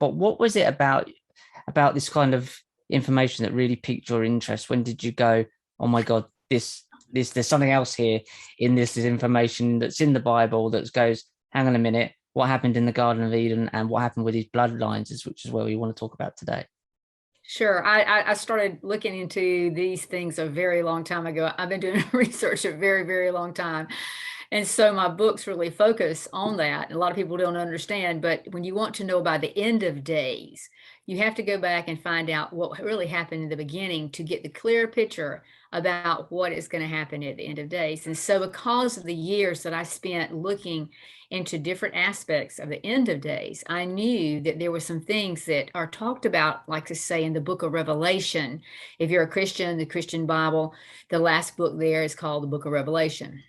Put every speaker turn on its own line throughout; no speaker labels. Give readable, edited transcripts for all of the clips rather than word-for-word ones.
But what was it about this kind of information that really piqued your interest? When did you go, oh my God, there's something else here in this information that's in the Bible that goes, hang on a minute, what happened in the Garden of Eden and what happened with these bloodlines which is where we want to talk about today.
Sure. I started looking into these things a very long time ago. I've been doing research a very, very long time. And so my books really focus on that. A lot of people don't understand, but when you want to know about the end of days, you have to go back and find out what really happened in the beginning to get the clear picture about what is going to happen at the end of days. And so because of the years that I spent looking into different aspects of the end of days, I knew that there were some things that are talked about, like to say in the book of Revelation. If you're a Christian, the Christian Bible, the last book there is called the book of Revelation.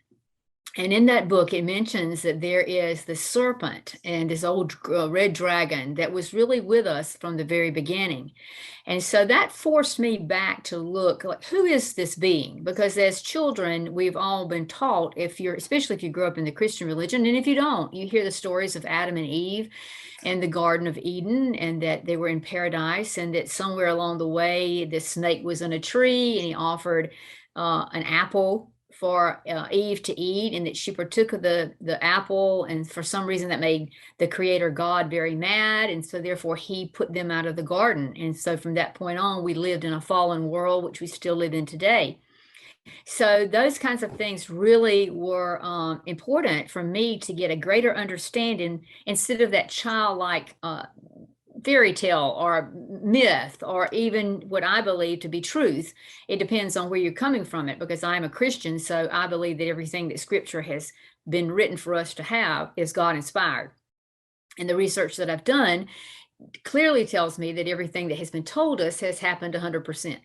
And in that book, it mentions that there is the serpent and this old red dragon that was really with us from the very beginning. And so that forced me back to look like, who is this being? Because as children, we've all been taught, especially if you grew up in the Christian religion, and if you don't, you hear the stories of Adam and Eve and the Garden of Eden, and that they were in paradise, and that somewhere along the way, the snake was in a tree and he offered an apple for Eve to eat, and that she partook of the apple, and for some reason that made the creator God very mad, and so therefore he put them out of the garden. And so from that point on, we lived in a fallen world, which we still live in today. So those kinds of things really were important for me to get a greater understanding, instead of that childlike fairy tale or myth, or even what I believe to be truth. It depends on where you're coming from it, because I'm a Christian, so I believe that everything that scripture has been written for us to have is God inspired. And the research that I've done clearly tells me that everything that has been told us has happened 100%.